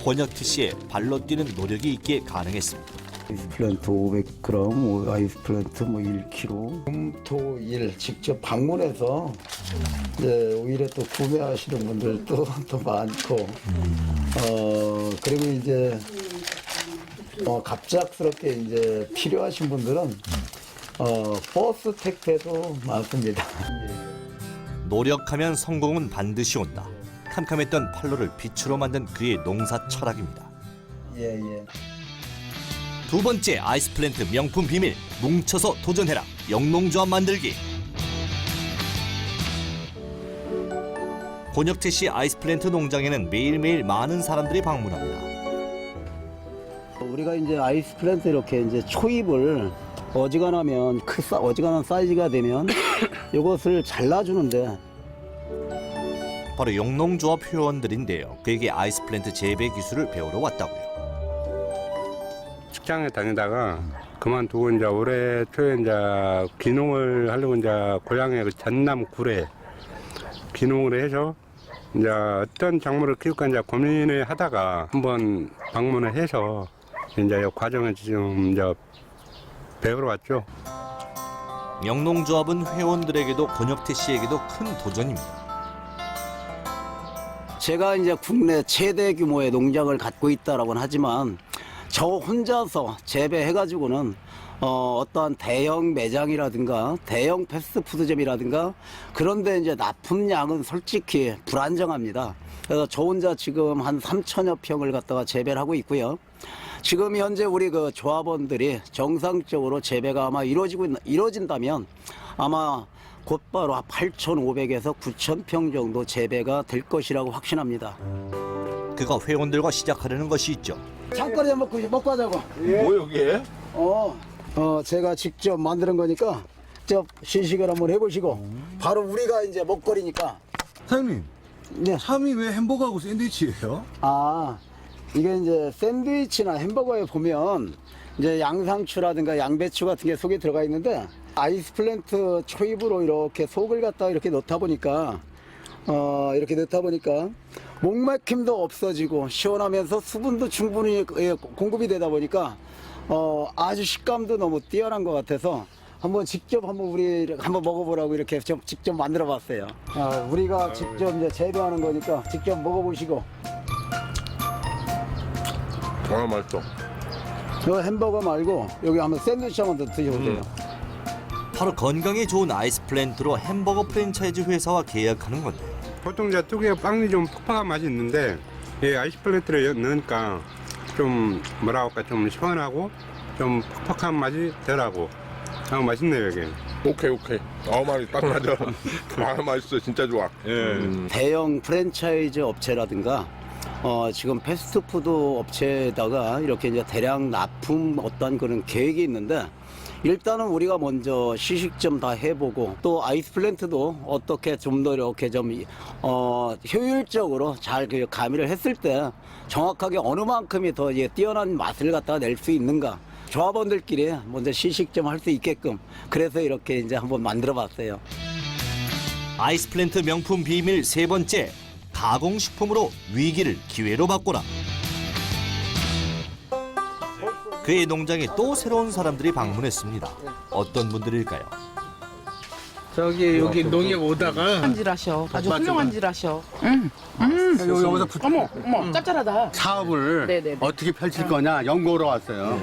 권혁태 씨의 발로 뛰는 노력이 있기에 가능했습니다. 아이스플랜트 500g, 아이스플랜트 뭐 1kg. 금토일 직접 방문해서 이제 오히려 또 구매하시는 분들도 더 많고, 그리고 이제 갑작스럽게 이제 필요하신 분들은 버스 택배도 많습니다. 노력하면 성공은 반드시 온다. 캄캄했던 판로를 빛으로 만든 그의 농사 철학입니다. 예. 두 번째 아이스플랜트 명품 비밀, 뭉쳐서 도전해라. 영농조합 만들기. 권혁태 씨 아이스플랜트 농장에는 매일매일 많은 사람들이 방문합니다. 우리가 이제 아이스플랜트 이렇게 이제 초입을 어지간하면 어지간한 사이즈가 되면 이것을 잘라주는데 바로 영농조합 회원들인데요. 그에게 아이스플랜트 재배 기술을 배우러 왔다고요. 직장에 다니다가 그만두고 이제 올해 초에 이제 귀농을 하려고 이제 고향에 그 전남 구례 귀농을 해서 이제 어떤 작물을 키울까 이제 고민을 하다가 한번 방문을 해서 이제 이 과정을 지금 이제 배우러 왔죠. 영농조합은 회원들에게도 권혁태 씨에게도 큰 도전입니다. 제가 이제 국내 최대 규모의 농장을 갖고 있다라고는 하지만 저 혼자서 재배해가지고는 어떠한 대형 매장이라든가 대형 패스트푸드점이라든가 그런데 이제 납품량은 솔직히 불안정합니다. 그래서 저 혼자 지금 한 3,000여 평을 갖다가 재배를 하고 있고요. 지금 현재 우리 그 조합원들이 정상적으로 재배가 아마 이루어진다면 아마 곧바로 8,500에서 9,000평 정도 재배가 될 것이라고 확신합니다. 그가 회원들과 시작하려는 것이 있죠. 장거리 먹고 하자고. 뭐예요, 이게? 제가 직접 만드는 거니까 직접 시식을 한번 해보시고 바로 우리가 이제 먹거리니까. 사장님, 네. 참이 왜 햄버거하고 샌드위치예요? 이게 이제 샌드위치나 햄버거에 보면 이제 양상추라든가 양배추 같은 게 속에 들어가 있는데 아이스플랜트 초입으로 이렇게 속을 갖다가 이렇게 넣다 보니까 목막힘도 없어지고 시원하면서 수분도 충분히 공급이 되다 보니까 아주 식감도 너무 뛰어난 것 같아서 우리 한번 먹어보라고 이렇게 좀 직접 만들어봤어요. 우리가 직접 이제 재배하는 거니까 직접 먹어보시고. 맛있어. 저 햄버거 말고 여기 한번 샌드위치 한번 더 드셔보세요. 바로 건강에 좋은 아이스플랜트로 햄버거 프랜차이즈 회사와 계약하는 건데 보통 이제 뚜개 빵이 좀 퍽퍽한 맛이 있는데 이 아이스플랜트를 넣으니까 좀 좀 시원하고 좀 퍽퍽한 맛이 덜하고 맛있네요 이게. 오케이. 말이 딱 맞아. 맛있어. 진짜 좋아. 대형 프랜차이즈 업체라든가 지금 패스트푸드 업체에다가 이렇게 이제 대량 납품 어떤 그런 계획이 있는데 일단은 우리가 먼저 시식점 다 해보고 또 아이스 플랜트도 어떻게 좀 더 이렇게 좀 효율적으로 잘 그 가미를 했을 때 정확하게 어느 만큼이 더 뛰어난 맛을 갖다가 낼 수 있는가 조합원들끼리 먼저 시식점 할 수 있게끔 그래서 이렇게 이제 한번 만들어봤어요. 아이스 플랜트 명품 비밀 세 번째, 가공식품으로 위기를 기회로 바꿔라. 그의 농장에 또 새로운 사람들이 방문했습니다. 어떤 분들일까요? 여기 농협 오다가 훌륭한 질 하셔. 아주 훌륭한 질 하셔. 여기서 어머, 짭짤하다. 사업을 네네네. 어떻게 펼칠 거냐 연구하러 왔어요.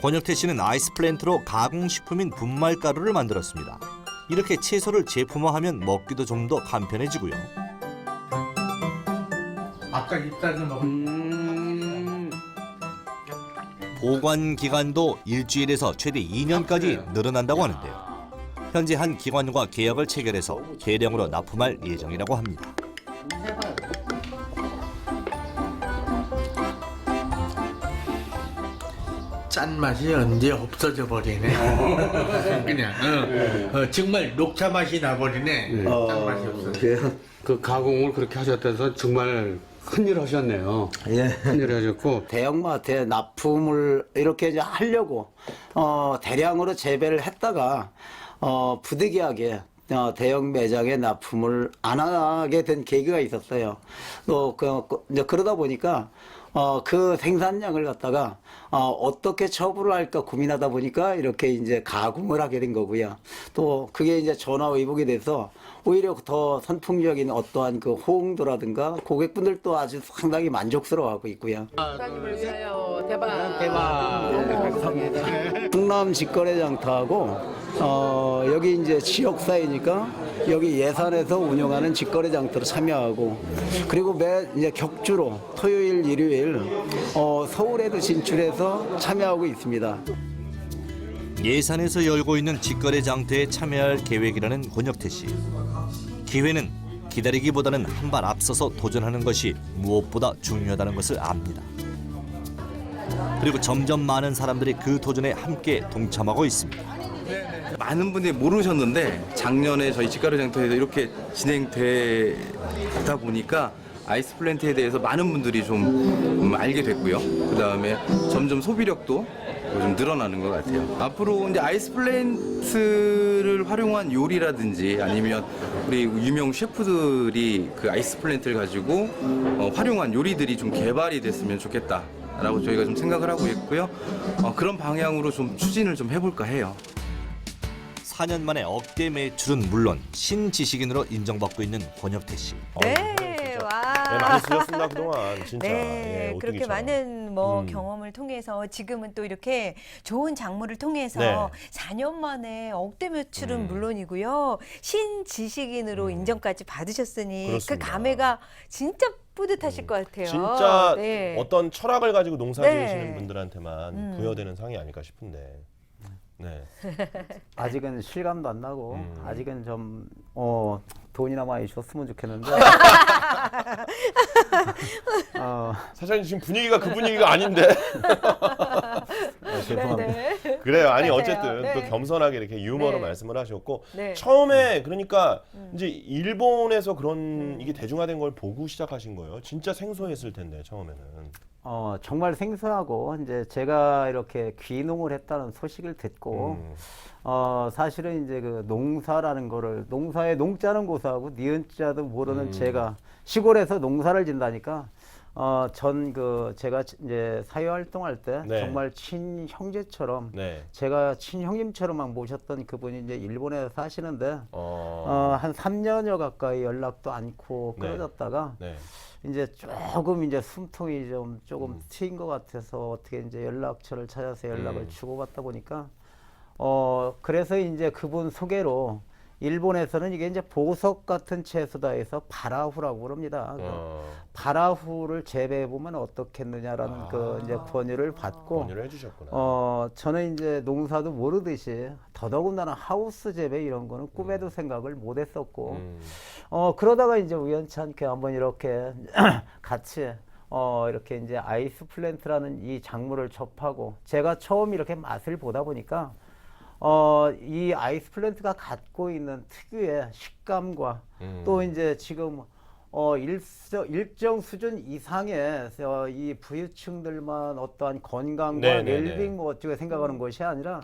권혁태 씨는 아이스 플랜트로 가공식품인 분말가루를 만들었습니다. 이렇게 채소를 제품화하면 먹기도 좀 더 간편해지고요. 아까 입사도 먹은 보관 기간도 일주일에서 최대 2년까지 늘어난다고 하는데요. 현재 한 기관과 계약을 체결해서 대량으로 납품할 예정이라고 합니다. 짠맛이 언제 없어져 버리네. 그냥 정말 녹차 맛이 나버리네. 짠맛이 없어. 그 가공을 그렇게 하셨다서 정말 큰일 하셨네요. 큰일 하셨고 대형마트에 납품을 이렇게 이제 하려고 대량으로 재배를 했다가 부득이하게 대형 매장에 납품을 안 하게 된 계기가 있었어요. 또 이제 그러다 보니까 그 생산량을 갖다가 어떻게 처분을 할까 고민하다 보니까 이렇게 이제 가공을 하게 된 거고요. 또 그게 이제 전화위복이 돼서 오히려 더 선풍적인 어떠한 그 호응도라든가 고객분들도 아주 상당히 만족스러워하고 있고요. 하나님을 위하여 대박. 충남 직거래 장터하고 여기 이제 지역사회니까 여기 예산에서 운영하는 직거래 장터로 참여하고 그리고 매 이제 격주로 토요일, 일요일 서울에도 진출해서 참여하고 있습니다. 예산에서 열고 있는 직거래 장터에 참여할 계획이라는 권혁태 씨. 기회는 기다리기보다는 한 발 앞서서 도전하는 것이 무엇보다 중요하다는 것을 압니다. 그리고 점점 많은 사람들이 그 도전에 함께 동참하고 있습니다. 많은 분들이 모르셨는데 작년에 저희 직거래 장터에서 이렇게 진행되다 보니까 아이스 플랜트에 대해서 많은 분들이 좀 알게 됐고요. 그 다음에 점점 소비력도 좀 늘어나는 것 같아요. 앞으로 이제 아이스 플랜트를 활용한 요리라든지 아니면 우리 유명 셰프들이 그 아이스 플랜트를 가지고 활용한 요리들이 좀 개발이 됐으면 좋겠다라고 저희가 좀 생각을 하고 있고요. 그런 방향으로 좀 추진을 좀 해볼까 해요. 4년 만에 억대 매출은 물론 신지식인으로 인정받고 있는 권혁태 씨. 네, 와. 네, 많이 쓰셨습니다 그동안 진짜. 네, 예, 그렇게 오뚜기처럼. 많은 경험을 통해서 지금은 또 이렇게 좋은 작물을 통해서 네. 4년 만에 억대 매출은 물론이고요. 신지식인으로 인정까지 받으셨으니 그렇습니다. 그 감회가 진짜 뿌듯하실 것 같아요. 진짜 네. 어떤 철학을 가지고 농사 네. 지으시는 분들한테만 부여되는 상이 아닐까 싶은데. 네. 아직은 실감도 안 나고 아직은 좀 돈이나 많이 줬으면 좋겠는데 사장님 지금 분위기가 그 분위기가 아닌데. 죄송합니다. 그래요. 아니 맞아요. 어쨌든 네. 또 겸손하게 이렇게 유머로 네. 말씀을 하셨고 네. 처음에 그러니까 이제 일본에서 그런 이게 대중화된 걸 보고 시작하신 거예요. 진짜 생소했을 텐데 처음에는. 정말 생소하고 이제 제가 이렇게 귀농을 했다는 소식을 듣고 사실은 이제 그 농사라는 거를 농사의 농자는 고사하고 니은자도 모르는 제가 시골에서 농사를 진다니까 제가 이제 사회 활동할 때 네. 정말 친형제처럼 네. 제가 친형님처럼 막 모셨던 그분이 이제 일본에 사시는데 한 3년여 가까이 연락도 않고 네. 끊어졌다가 네. 이제 조금 이제 숨통이 조금 트인 것 같아서 어떻게 이제 연락처를 찾아서 연락을 주고받다 보니까 그래서 이제 그분 소개로 일본에서는 이게 이제 보석 같은 채소다 해서 바라후라고 그럽니다. 바라후를 재배해 보면 어떻겠느냐라는 그 이제 권유를 받고 권유를 해주셨구나. 저는 이제 농사도 모르듯이 더더군다나 하우스 재배 이런 거는 꿈에도 생각을 못 했었고 그러다가 이제 우연찮게 한번 이렇게 같이 이렇게 이제 아이스 플랜트라는 이 작물을 접하고 제가 처음 이렇게 맛을 보다 보니까 이 아이스 플랜트가 갖고 있는 특유의 식감과 또 이제 지금 일정 수준 이상의 이 부유층들만 어떠한 건강과 네네네. 웰빙 뭐 어쩌고 생각하는 것이 아니라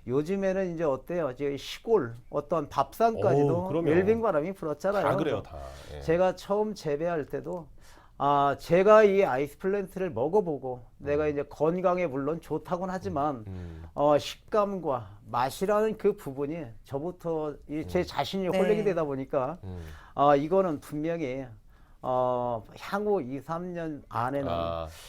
요즘에는 이제 어때요? 이제 시골 어떤 밥상까지도 그럼요. 웰빙 바람이 불었잖아요. 다 그래요, 다. 예. 제가 처음 재배할 때도 제가 이 아이스 플랜트를 먹어보고 내가 이제 건강에 물론 좋다곤 하지만 식감과 맛이라는 그 부분이 저부터 제 자신이 네. 홀릭이 되다 보니까 이거는 분명히 향후 2, 3년 안에는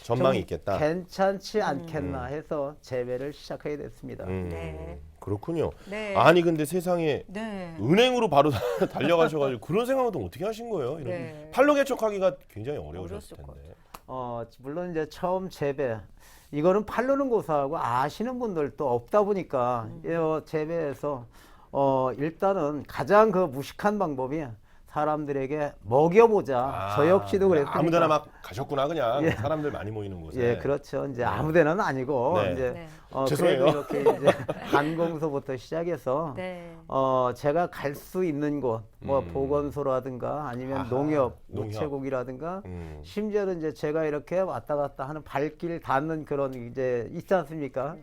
전망이 좀 있겠다. 괜찮지 않겠나 해서 재배를 시작하게 됐습니다. 네. 그렇군요. 네. 아니 근데 세상에 네. 은행으로 바로 달려가셔가지고 그런 생각은 어떻게 하신 거예요? 이런 네. 판로 개척하기가 굉장히 어려우셨을 텐데. 물론 이제 처음 재배 이거는 팔르는 고사하고 아시는 분들도 없다 보니까 이 재배에서 일단은 가장 그 무식한 방법이 사람들에게 먹여보자. 저 역시도 그랬습니다. 아무데나 막 가셨구나 그냥 예. 사람들 많이 모이는 곳에. 예, 그렇죠. 이제 아무데는 아니고 네. 이제 네. 죄송해요. 그래도 이렇게 이제 관공서부터 시작해서 네. 제가 갈 수 있는 곳, 뭐 보건소라든가 아니면 농협, 우체국이라든가 심지어는 이제 제가 이렇게 왔다 갔다 하는 발길 닿는 그런 이제 있지 않습니까?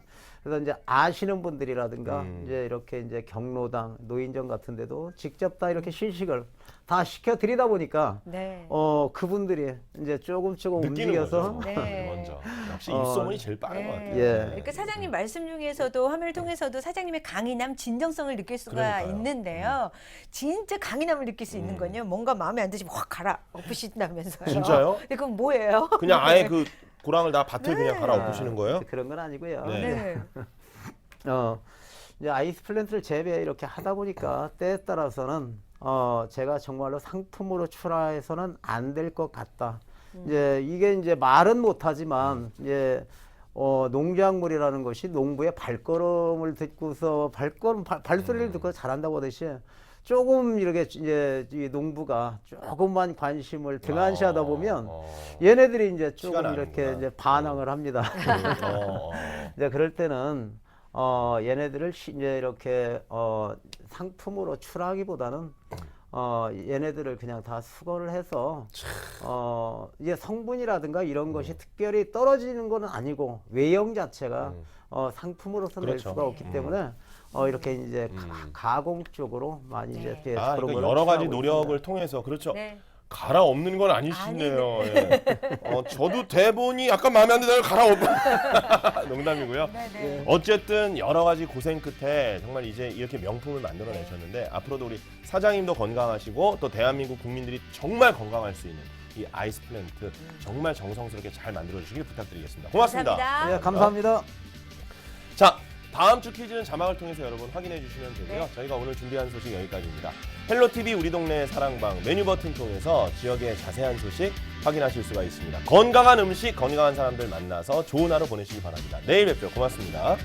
그래서 이제 아시는 분들이라든가 이제 이렇게 이제 경로당, 노인정 같은 데도 직접 다 이렇게 신식을 다 시켜드리다 보니까 네. 그분들이 이제 조금 느끼는 움직여서 거죠. 네. 먼저. 역시 입소문이 제일 빠른 것 같아요. 예. 그러니까 사장님 말씀 중에서도 화면을 통해서도 사장님의 강인함, 진정성을 느낄 수가 그러니까요. 있는데요. 진짜 강인함을 느낄 수 있는 건요. 뭔가 마음에 안 드시면 확 갈아 엎으신다면서요. 진짜요? 근데 그건 뭐예요? 그냥 아예 그 고랑을 다 밭을 그냥 갈아 엎으시는 거예요? 그런 건 아니고요. 네. 이제 아이스 플랜트를 재배 이렇게 하다 보니까 때에 따라서는 제가 정말로 상품으로 출하해서는 안 될 것 같다. 이제 이게 이제 말은 못하지만 이제 농작물이라는 것이 농부의 발걸음을 듣고서 발소리를 듣고 잘한다고 하듯이 조금 이렇게 이제 이 농부가 조금만 관심을 등한시하다 보면 얘네들이 이제 조금 이렇게 이제 반항을 합니다. 이제 그럴 때는 얘네들을 이제 이렇게 상품으로 출하기보다는 얘네들을 그냥 다 수거를 해서 이게 성분이라든가 이런 것이 특별히 떨어지는 건 아니고 외형 자체가 상품으로서 낼 그렇죠. 수가 없기 때문에 이렇게 이제 가공 쪽으로 많이 이제 이렇게 그런 그러니까 걸 여러 가지 취하고 노력을 있습니다. 통해서 그렇죠. 네. 갈아 엎는 건 아니시네요. 예. 저도 대본이 약간 마음에 안 드나요? 갈아 엎. 농담이고요. 네. 어쨌든 여러 가지 고생 끝에 정말 이제 이렇게 명품을 만들어내셨는데 앞으로도 우리 사장님도 건강하시고 또 대한민국 국민들이 정말 건강할 수 있는 이 아이스 플랜트 정말 정성스럽게 잘 만들어 주시길 부탁드리겠습니다. 고맙습니다. 감사합니다. 네, 감사합니다. 자, 다음 주 퀴즈는 자막을 통해서 여러분 확인해 주시면 되고요. 저희가 오늘 준비한 소식 여기까지입니다. 헬로TV 우리 동네 사랑방 메뉴 버튼 통해서 지역의 자세한 소식 확인하실 수가 있습니다. 건강한 음식, 건강한 사람들 만나서 좋은 하루 보내시기 바랍니다. 내일 뵙죠. 고맙습니다.